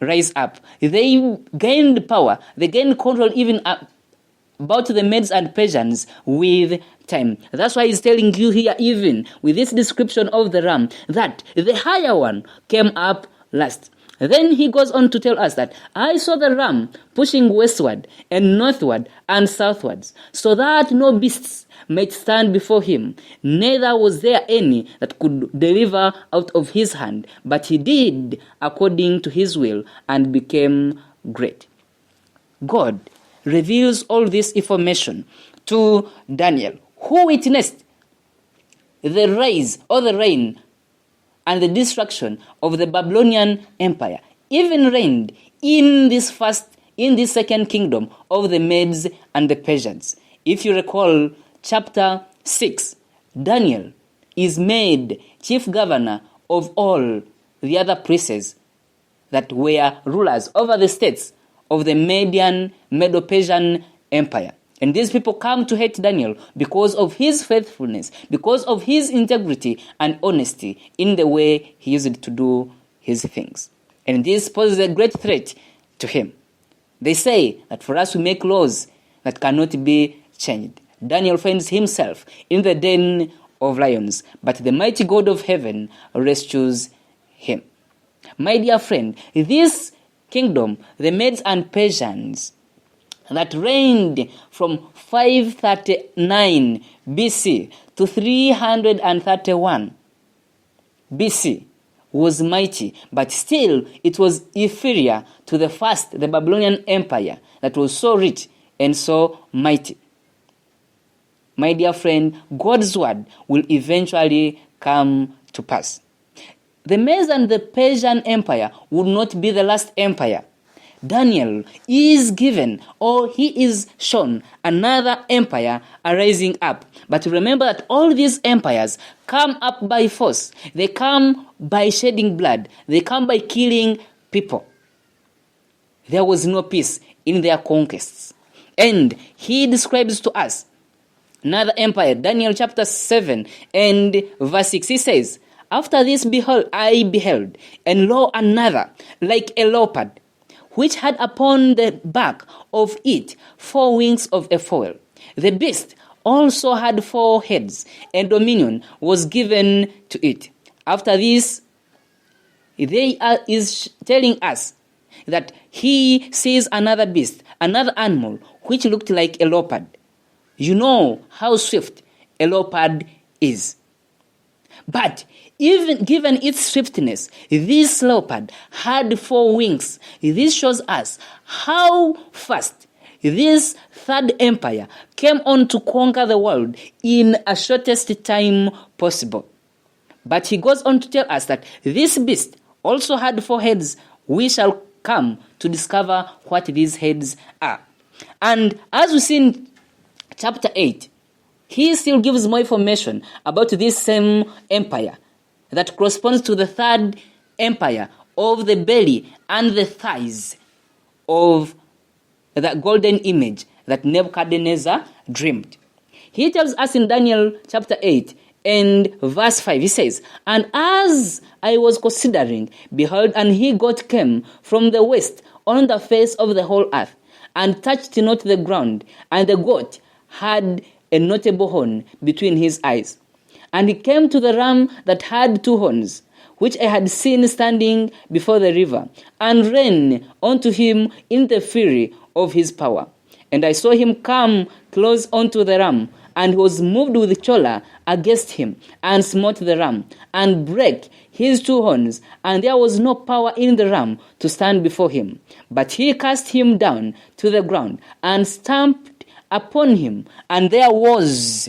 rise up. They gained power. They gained control even about the Medes and Persians with time. That's why he's telling you here, even with this description of the ram, that the higher one came up last. Then he goes on to tell us that I saw the ram pushing westward and northward and southwards, so that no beasts might stand before him. Neither was there any that could deliver out of his hand, but he did according to his will and became great. God reveals all this information to Daniel, who witnessed the rise or the reign and the destruction of the Babylonian Empire, even reigned in this second kingdom of the Medes and the Persians. If you recall chapter 6, Daniel is made chief governor of all the other princes that were rulers over the states of the Medo-Persian Empire. And these people come to hate Daniel because of his faithfulness, because of his integrity and honesty in the way he used to do his things. And this poses a great threat to him. They say that for us to make laws that cannot be changed. Daniel finds himself in the den of lions, but the mighty God of heaven rescues him. My dear friend, this kingdom, the Medes and Persians, that reigned from 539 BC to 331 BC, was mighty, but still it was inferior to the first, the Babylonian Empire, that was so rich and so mighty. My dear friend, God's word will eventually come to pass. The Medes and the Persian Empire would not be the last empire. Daniel is given, or he is shown, another empire arising up. But remember that all these empires come up by force. They come by shedding blood. They come by killing people. There was no peace in their conquests. And he describes to us another empire, Daniel chapter 7 and verse 6. He says, after this I beheld, and lo, another, like a leopard, which had upon the back of it 4 wings of a fowl. The beast also had 4 heads, and dominion was given to it. After this, is telling us that he sees another beast, another animal, which looked like a leopard. You know how swift a leopard is. But even given its swiftness, this leopard had 4 wings. This shows us how fast this third empire came on to conquer the world in a shortest time possible. But he goes on to tell us that this beast also had 4 heads. We shall come to discover what these heads are. And as we see in chapter 8, he still gives more information about this same empire that corresponds to the third empire of the belly and the thighs of the golden image that Nebuchadnezzar dreamed. He tells us in Daniel chapter 8 and verse 5, he says, and as I was considering, behold, and he God came from the west on the face of the whole earth, and touched not the ground, and the goat had a notable horn between his eyes. And he came to the ram that had 2 horns, which I had seen standing before the river, and ran unto him in the fury of his power. And I saw him come close unto the ram, and was moved with choler against him, and smote the ram, and brake his 2 horns, and there was no power in the ram to stand before him. But he cast him down to the ground, and stamped upon him, and there was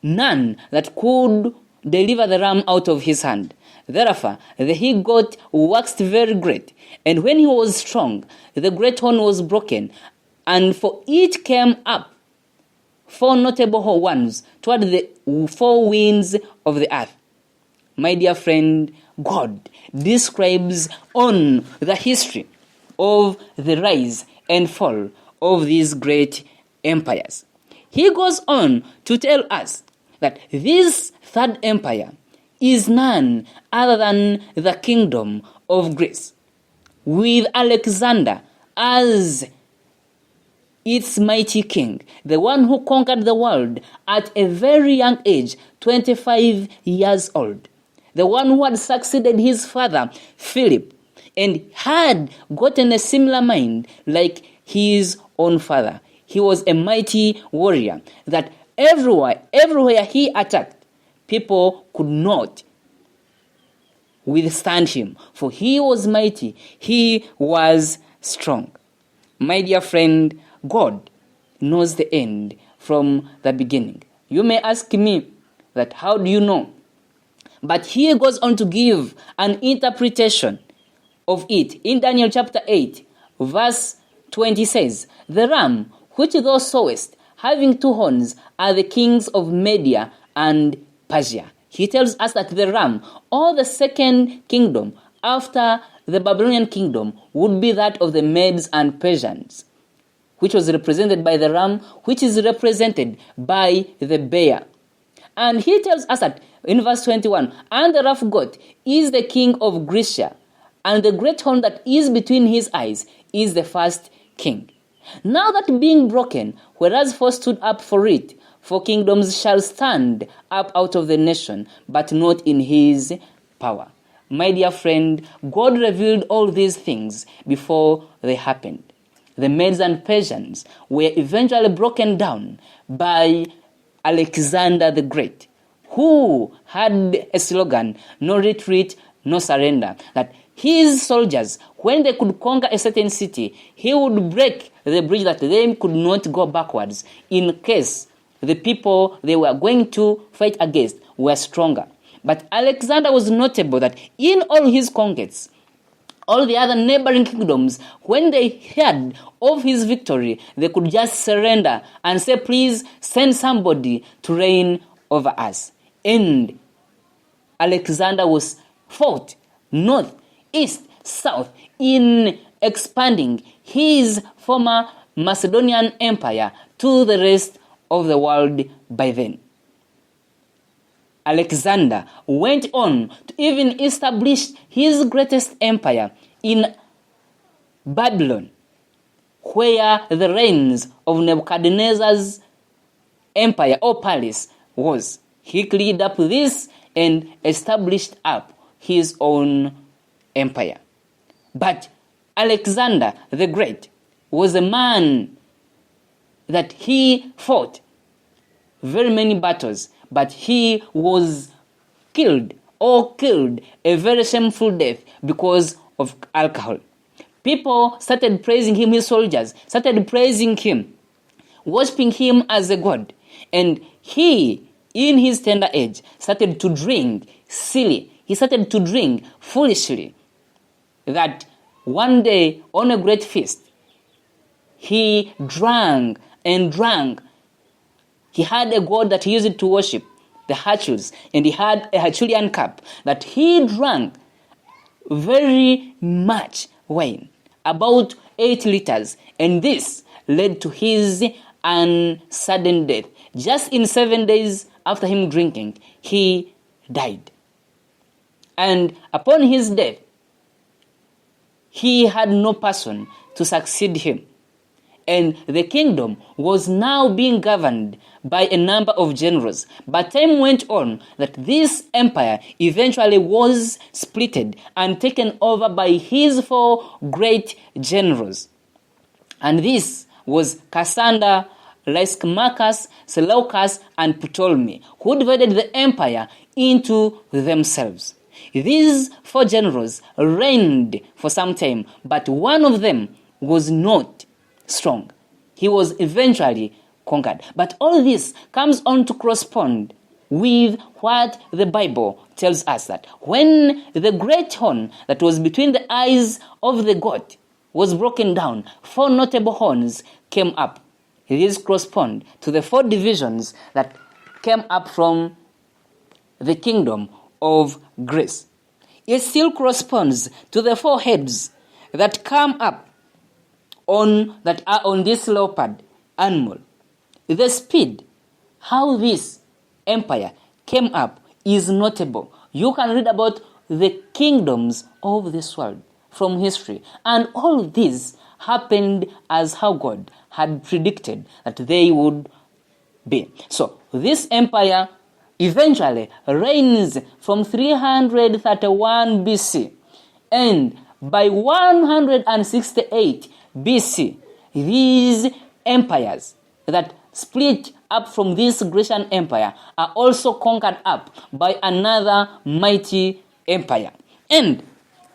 none that could deliver the ram out of his hand. Therefore the he-goat waxed very great, and when he was strong, the great horn was broken, and for it came up 4 notable ones toward the 4 winds of the earth. My dear friend, God describes on the history of the rise and fall of these great empires. He goes on to tell us that this third empire is none other than the kingdom of Greece, with Alexander as its mighty king, the one who conquered the world at a very young age, 25 years old, the one who had succeeded his father, Philip, and had gotten a similar mind like his own father. He was a mighty warrior that everywhere he attacked, people could not withstand him, for he was mighty, he was strong. My dear friend, God knows the end from the beginning. You may ask me that how do you know? But he goes on to give an interpretation of it. In Daniel chapter 8, verse 20 says, "The ram which thou sawest, having two horns, are the kings of Media and Persia." He tells us that the ram, or the second kingdom after the Babylonian kingdom, would be that of the Medes and Persians, which was represented by the ram, which is represented by the bear. And he tells us that in verse 21, "And the rough goat is the king of Grecia, and the great horn that is between his eyes is the first king. Now that being broken, whereas four stood up for it, 4 kingdoms shall stand up out of the nation, but not in his power." My dear friend, God revealed all these things before they happened. The Medes and Persians were eventually broken down by Alexander the Great, who had a slogan, "No retreat, no surrender," that his soldiers, when they could conquer a certain city, he would break the bridge that they could not go backwards in case the people they were going to fight against were stronger. But Alexander was notable that in all his conquests, all the other neighboring kingdoms, when they heard of his victory, they could just surrender and say, "Please send somebody to reign over us." And Alexander was fought north, east, south in expanding his former Macedonian empire to the rest of the world by then. Alexander went on to even establish his greatest empire in Babylon, where the reigns of Nebuchadnezzar's empire or palace was. He cleared up this and established up his own empire. But Alexander the Great was a man that he fought very many battles, but he was killed a very shameful death because of alcohol. People started praising him, his soldiers started praising him, worshipping him as a god. And he, in his tender age, started to drink silly. He started to drink foolishly. That one day on a great feast, he drank and drank. He had a god that he used to worship, the Hercules, and he had a Herculean cup that he drank very much wine, about 8 liters, and this led to his sudden death. Just in 7 days after him drinking, he died. And upon his death, he had no person to succeed him. And the kingdom was now being governed by a number of generals. But time went on that this empire eventually was splitted and taken over by his 4 great generals. And this was Cassander, Lysimachus, Seleucus, and Ptolemy, who divided the empire into themselves. These 4 generals reigned for some time, but one of them was not strong. He was eventually conquered. But all this comes on to correspond with what the Bible tells us, that when the great horn that was between the eyes of the goat was broken down, 4 notable horns came up. These correspond to the 4 divisions that came up from the kingdom of Greece. It still corresponds to the 4 heads that come up that are on this leopard animal. The speed, how this empire came up, is notable. You can read about the kingdoms of this world from history. And all this happened as how God had predicted that they would be. So this empire eventually reigns from 331 BC. And by 168 BC, these empires that split up from this Grecian empire are also conquered up by another mighty empire. And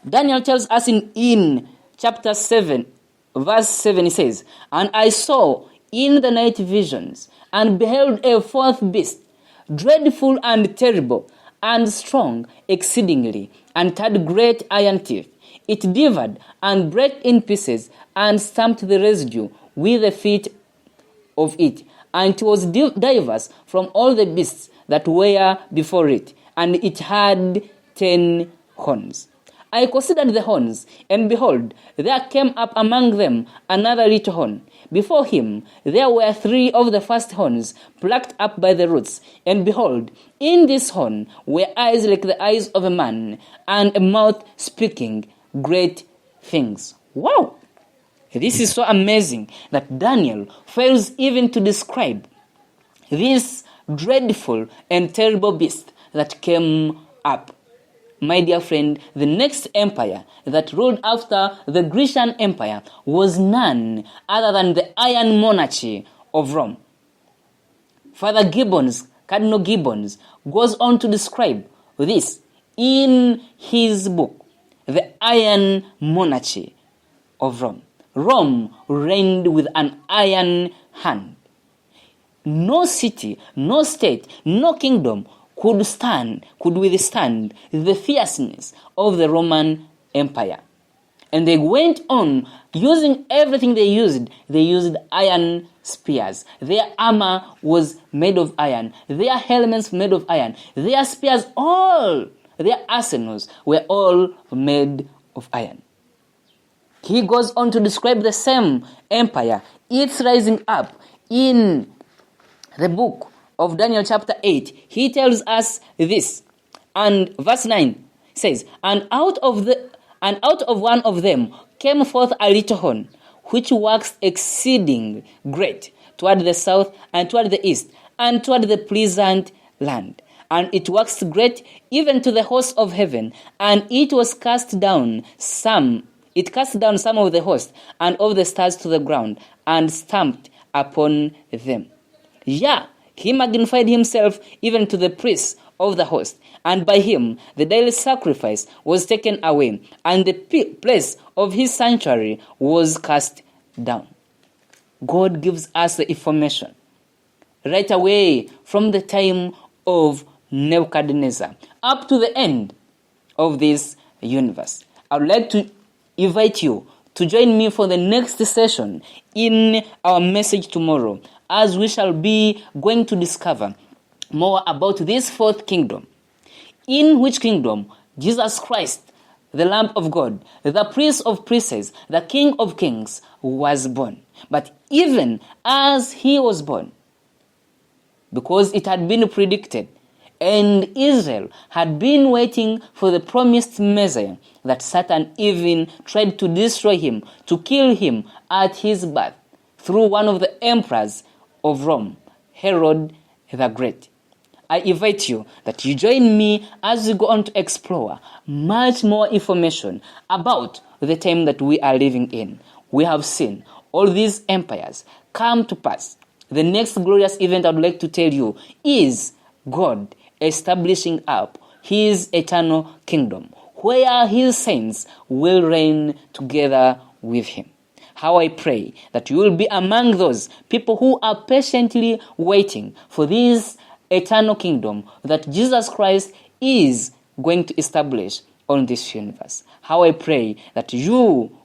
Daniel tells us in chapter 7, verse 7, he says, "And I saw in the night visions, and beheld a fourth beast, dreadful and terrible, and strong exceedingly, and had great iron teeth. It devoured and brake in pieces, and stamped the residue with the feet of it. And it was diverse from all the beasts that were before it, and it had 10 horns. I considered the horns, and behold, there came up among them another little horn. Before him there were 3 of the first horns plucked up by the roots. And behold, in this horn were eyes like the eyes of a man, and a mouth speaking great things." Wow! This is so amazing that Daniel fails even to describe this dreadful and terrible beast that came up. My dear friend, the next empire that ruled after the Grecian Empire was none other than the Iron Monarchy of Rome. Father Gibbons, Cardinal Gibbons, goes on to describe this in his book, The Iron Monarchy of Rome. Rome reigned with an iron hand. No city, no state, no kingdom could withstand the fierceness of the Roman Empire. And they went on using everything they used. They used iron spears. Their armor was made of iron. Their helmets made of iron. Their spears, all their arsenals were all made of iron. He goes on to describe the same empire, its rising up in the book of Daniel chapter 8. He tells us this, and verse 9 says, and out of one of them came forth a little horn, which waxed exceeding great toward the south and toward the east and toward the pleasant land. And it waxed great even to the host of heaven, and it cast down some of the host and of the stars to the ground, and stamped upon them. Yeah, he magnified himself even to the priests of the host, and by him the daily sacrifice was taken away, and the place of his sanctuary was cast down. God gives us the information right away from the time of Nebuchadnezzar up to the end of this universe. I would like to invite you to join me for the next session in our message tomorrow, as we shall be going to discover more about this fourth kingdom, in which kingdom Jesus Christ, the Lamb of God, the Prince of Princes, the King of Kings, was born. But even as he was born, because it had been predicted, and Israel had been waiting for the promised Messiah, that Satan even tried to destroy him, to kill him at his birth, through one of the emperors of Rome, Herod the Great. I invite you that you join me as we go on to explore much more information about the time that we are living in. We have seen all these empires come to pass. The next glorious event I would like to tell you is God establishing up his eternal kingdom, where his saints will reign together with him. How I pray that you will be among those people who are patiently waiting for this eternal kingdom that Jesus Christ is going to establish on this universe. How I pray that you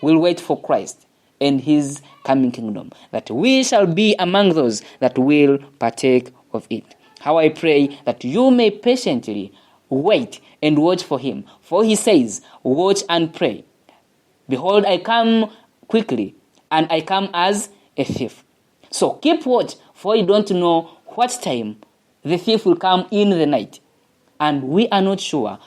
will wait for Christ and his coming kingdom, that we shall be among those that will partake of it. How I pray that you may patiently wait and watch for him. For he says, watch and pray. Behold, I come quickly, and I come as a thief. So keep watch, for you don't know what time the thief will come in the night. and we are not sure